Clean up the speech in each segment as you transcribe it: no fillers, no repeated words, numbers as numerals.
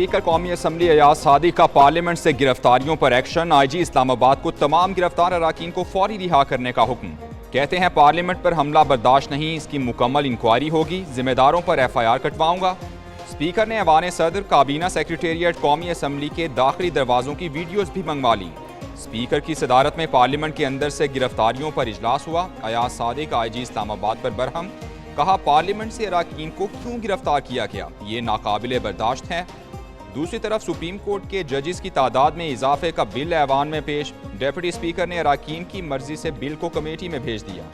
Speaker कौमी assembly Ayaz Sadiq का parliament से गिरफ्तारियों पर एक्शन। IG इस्लामाबाद को तमाम गिरफ्तार अराकीन को फौरी रिहा करने का हुक्म। कहते हैं पार्लियामेंट पर हमला बर्दाश्त नहीं, इसकी मुकम्मल इंक्वायरी होगी, जिम्मेदारों पर FIR कटवाऊंगा। स्पीकर ने ऐवान सदर, काबीना सेक्रेटेरिएट, कौमी असम्बली के दाखिली दरवाजों की वीडियोज़ भी मंगवा ली। स्पीकर की सदारत में पार्लियामेंट के अंदर से गिरफ्तारियों पर इजलास हुआ। अयाज सादिक IG इस्लामाबाद पर बरहम, कहा पार्लियामेंट से अराकीन को क्यों गिरफ्तार किया गया, ये नाकाबिले बर्दाश्त है। दूसरी तरफ सुप्रीम कोर्ट के जजेस की तादाद में इजाफे का बिल ऐवान में पेश। डेप्यूटी स्पीकर ने अराकीन की मर्जी से बिल को कमेटी में भेज दिया।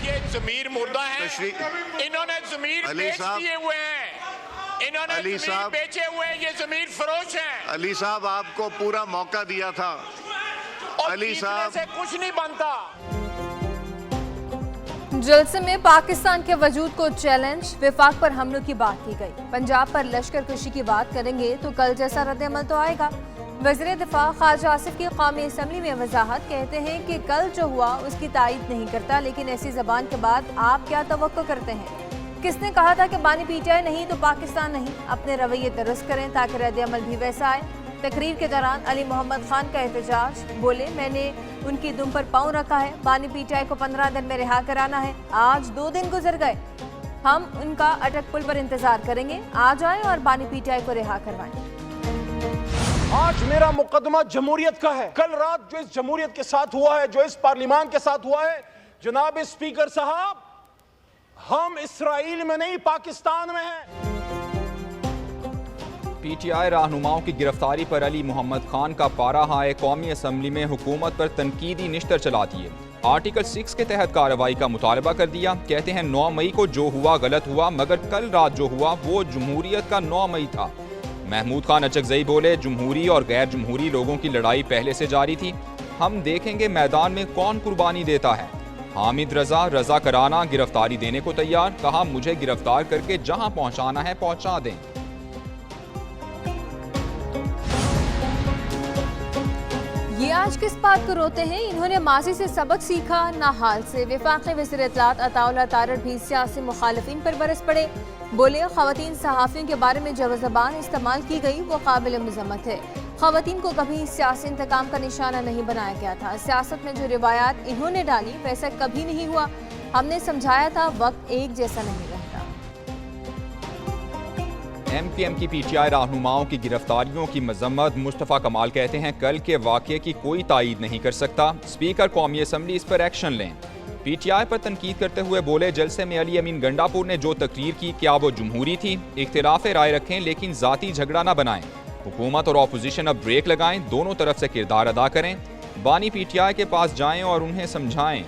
ये ज़मीर मुर्दा है, इन्होंने ज़मीर बेच दिए हुए हैं, इन्होंने ज़मीर बेचे हुए हैं, ये ज़मीर फरोश हैं। अली साहब आपको पूरा मौका दिया था, अली साहब से कुछ नहीं बनता। जलसे में पाकिस्तान के वजूद को चैलेंज, विफाक पर हमलों की बात की गई। पंजाब पर लश्कर कशी की बात करेंगे तो कल जैसा रद्द-ए-अमल तो आएगा। वज़ीर दिफा ख्वाजा आसिफ की कौमी असम्बली में वजाहत, कहते हैं कि कल जो हुआ उसकी तायीद नहीं करता, लेकिन ऐसी जबान के बाद आप क्या तवक्को करते हैं। किसने कहा था कि बानी PTI नहीं तो पाकिस्तान नहीं। अपने रवैये दुरुस्त करें ताकि रद्द-ए-अमल भी वैसा आए। तकरीर के दौरान अली मोहम्मद खान का एहतजाज, बोले मैंने उनकी दुम पर पाँव रखा है, बानी PTI को 15 दिन में रिहा कराना है। आज 2 दिन गुजर गए, हम उनका अटक पुल पर इंतजार करेंगे, आ जाएं और बानी PTI को रिहा करवाएं। आज मेरा मुकदमा जमहूरियत का है। कल रात जो इस जमहूरियत के साथ हुआ है, जो इस पार्लियामान के साथ हुआ है, जनाब स्पीकर साहब, हम इसराइल में नहीं पाकिस्तान में हैं। PTI रहनुमाओं की गिरफ्तारी पर अली मोहम्मद खान का पारा हाय, कौमी असम्बली में हुकूमत पर तनकीदी निश्तर चला दिए। आर्टिकल 6 के तहत कार्रवाई का मुतालबा कर दिया। कहते हैं 9 मई को जो हुआ गलत हुआ, मगर कल रात जो हुआ वो जमहूरियत का 9 मई था। महमूद खान अचकजई बोले जमहूरी और गैर जमहूरी लोगों की लड़ाई पहले से जारी थी, हम देखेंगे मैदान में कौन कुर्बानी देता है। हामिद रजा कराना गिरफ्तारी देने को तैयार, कहा मुझे गिरफ्तार करके जहां पहुंचाना है पहुंचा दें। ये आज किस बात को रोते हैं, इन्होंने माजी से सबक सीखा ना हाल से। वफाकी वज़ीर इत्तलात अताउल्लाह तारड़ भी सियासी मुखालिफिन पर बरस पड़े। बोले ख़वातीन सहाफ़ियों के बारे में जो ज़बान इस्तेमाल की गई वो काबिल मज़म्मत है। ख़वातीन को कभी सियासी इंतकाम का निशाना नहीं बनाया गया था। सियासत में जो रिवायात इन्होंने डाली वैसा कभी नहीं हुआ। हमने समझाया था वक्त एक जैसा नहीं रहता। MPM की PTI रहनुमाओं की गिरफ्तारियों की मजम्मत। मुस्तफ़ा कमाल कहते हैं कल के वाक़ये की कोई तायीद नहीं कर सकता, स्पीकर कौमी असम्बली इस पर एक्शन लें। PTI पर तनकीद करते हुए बोले जलसे में अली अमीन गंडापुर ने जो तकरीर की क्या वो जमहूरी थी। इख्तिलाफ राय रखें लेकिन ज़ाती झगड़ा ना बनाएं। हुकूमत और अपोजिशन अब ब्रेक लगाएं, दोनों तरफ से किरदार अदा करें। बानी PTI के पास जाएं और उन्हें समझाएं।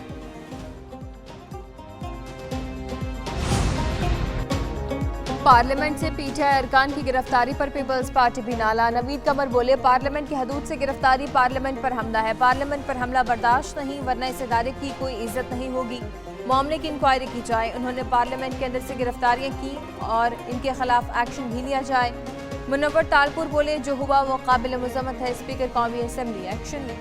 पार्लियामेंट से PTI अरकान की गिरफ्तारी पर पीपल्स पार्टी भी नाला। नवीद कमर बोले पार्लियामेंट की हदूद से गिरफ्तारी पार्लियामेंट पर हमला है, पार्लियामेंट पर हमला बर्दाश्त नहीं, वरना इस इदारे की कोई इज्जत नहीं होगी। मामले की इंक्वायरी की जाए, उन्होंने पार्लियामेंट के अंदर से गिरफ्तारियां की और इनके खिलाफ एक्शन भी लिया जाए। मुनव्वर तालपुर बोले जो हुआ वो काबिल मज़म्मत है, स्पीकर कौमी असम्बली एक्शन ले।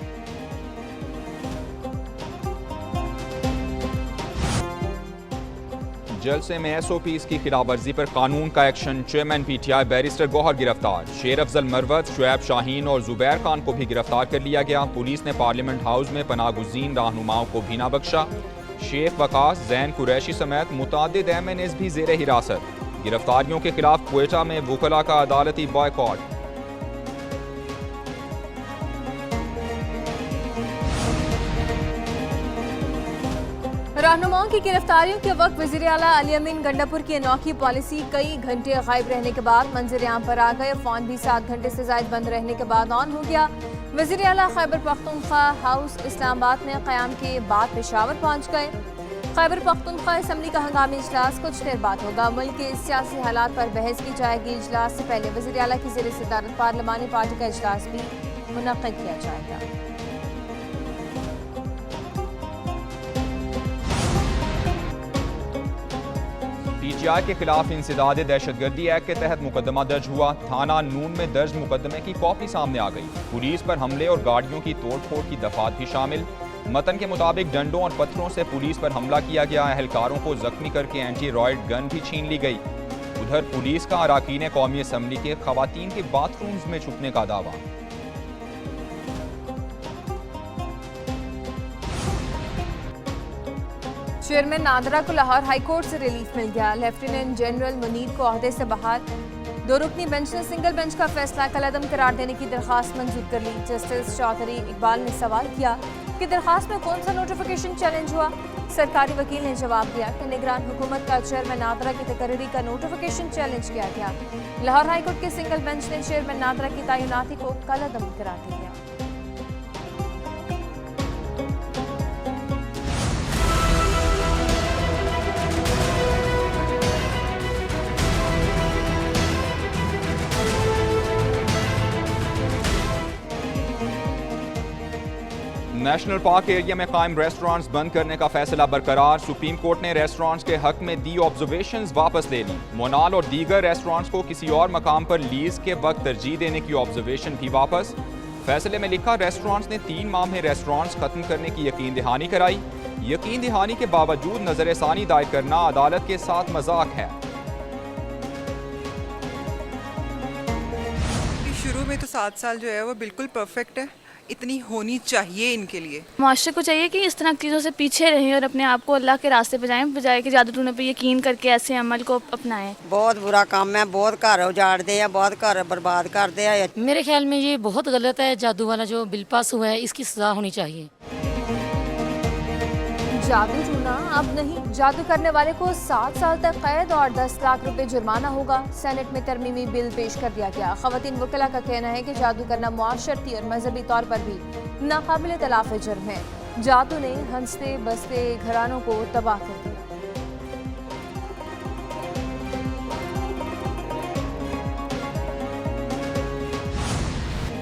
जलसे में SOPs की खिलाफवर्जी पर कानून का action. Chairman PTI barrister Gohar गिरफ्तार। शेर अफजल मरवत, शुएब शाहीन और जुबैर खान को भी गिरफ्तार कर लिया गया। पुलिस ने पार्लियामेंट हाउस में पनाहगुज़ीन रहनुमाओं को भी ना बख्शा। शेख वकास, जैन कुरैशी समेत मुतादिद MNAs भी ज़ेर हिरासत। गिरफ्तारियों के खिलाफ क्वेटा में वुकला का अदालती बॉयकॉट। रहनुमाओं की गिरफ्तारियों के वक्त वज़ीर आला अली अमीन गंडापुर की अनोखी पॉलिसी कई घंटे गायब रहने के बाद मंजर आम पर आ गए। फोन भी 7 घंटे से ज़ायद बंद रहने के बाद ऑन हो गया। वज़ीर आला खैबर पख्तूनख्वा हाउस इस्लामाबाद में क़याम के बाद पेशावर पहुँच गए। खैबर पख्तूनख्वा असम्बली का हंगामी इजलास कुछ देर बाद होगा। मुल्क के सियासी हालात पर बहस की जाएगी। इजलास से पहले वज़ीर आला की ज़ेर सदारत पार्लिमानी पार्टी का इजलास भी मुनक्किद किया जाएगा। PTI के खिलाफ इंसदाद दहशतगर्दी एक्ट के तहत मुकदमा दर्ज हुआ। थाना नून में दर्ज मुकदमे की कॉपी सामने आ गई। पुलिस पर हमले और गाड़ियों की तोड़ फोड़ की दफात भी शामिल। मतन के मुताबिक डंडों और पत्थरों से पुलिस पर हमला किया गया। एहलकारों को जख्मी करके एंटी रॉयड गन भी छीन ली गई। उधर पुलिस का अराकीन कौमी असम्बली के खवातीन के बाथरूम्स में छुपने का दावा। चेयरमैन नादरा को लाहौर हाईकोर्ट से रिलीफ मिल गया। लेफ्टिनेंट जनरल मुनीर को ओहदे से बहाल। 2 रुकनी बेंच ने सिंगल बेंच का फैसला कलअदम करार देने की दरखास्त मंजूर कर ली। जस्टिस चौधरी इकबाल ने सवाल किया कि दरखास्त में कौन सा नोटिफिकेशन चैलेंज हुआ। सरकारी वकील ने जवाब दिया कि निगरान हुकूमत का चेयरमैन नादरा की तकरीरी का नोटिफिकेशन चैलेंज किया गया। लाहौर हाईकोर्ट के सिंगल बेंच ने चेयरमैन नादरा की तैनाती को कलअदम करार दिया। नेशनल पार्क एरिया में कायम रेस्टोरेंट्स बंद करने का फैसला बरकरार। सुप्रीम कोर्ट ने रेस्टोरेंट्स के हक में दी ऑब्जर्वेशंस वापस ले ली। मोनाल और दीगर रेस्टोरेंट्स को किसी और मकाम पर लीज के वक्त तरजीह देने की ऑब्जर्वेशन भी वापस। फैसले में लिखा, रेस्टोरेंट्स ने 3 माह में रेस्टोरेंट्स खत्म करने की यकीन दहानी कराई। यकीन दहानी के बावजूद नजर सानी दायर करना अदालत के साथ मजाक है। शुरू में तो 7 साल जो है वो बिल्कुल परफेक्ट है, इतनी होनी चाहिए इनके लिए। मुआशरे को चाहिए कि इस तरह की चीज़ों से पीछे रहें और अपने आप को अल्लाह के रास्ते पे जाएं, बजाय कि जादू टूने पे यकीन करके ऐसे अमल को अपनाएं। बहुत बुरा काम है, बहुत घर उजाड़ते हैं, बहुत घर बर्बाद करते हैं। मेरे ख्याल में ये बहुत गलत है। जादू वाला जो बिल पास हुआ है इसकी सजा होनी चाहिए। जादू टूना अब नहीं, जादू करने वाले को 7 साल तक कैद और 10 लाख रुपए जुर्माना होगा। सेनेट में तरमीमी बिल पेश कर दिया गया। खवातीन वकला का कहना है कि जादू करना मुआशरती और मजहबी तौर पर भी नाकाबिल तलाफ़ जुर्म है। जादू ने हंसते बसते घरानों को तबाह कर दिया।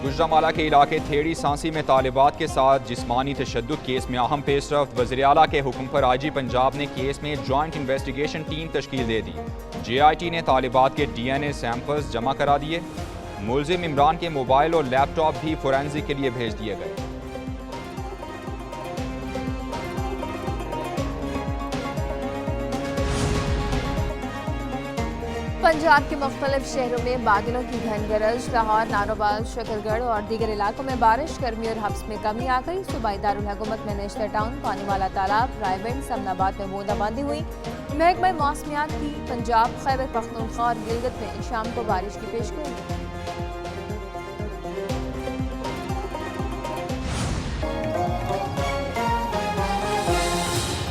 गुजरांवाला के इलाके थेड़ी सांसी में तालिबात के साथ जिस्मानी तशद्दुद केस में अहम पेशरफ्त। वज़ीर आला के हुक्म पर IG पंजाब ने केस में जॉइंट इन्वेस्टिगेशन टीम तश्कील दे दी। JIT ने तालिबात के DNA सैंपल्स जमा करा दिए। मुलजिम इमरान के मोबाइल और लैपटॉप भी फोरेंसिक के लिए भेज दिए गए। पंजाब के मुख्तलिफ शहरों में बादलों की घन गरज। लाहौर, नारोवाल, शकरगढ़ और दीगर इलाकों में बारिश। गर्मी और हब्स में कमी आ गई। सूबाई दारुल हुकूमत में नेशनल टाउन, पानीवाला तालाब, रायबंद, समनाबाद में बूंदाबांदी हुई। महकमा मौसमियात की पंजाब, खैबर पख्तूनख्वा और गिलगित में शाम को बारिश की पेशगोई।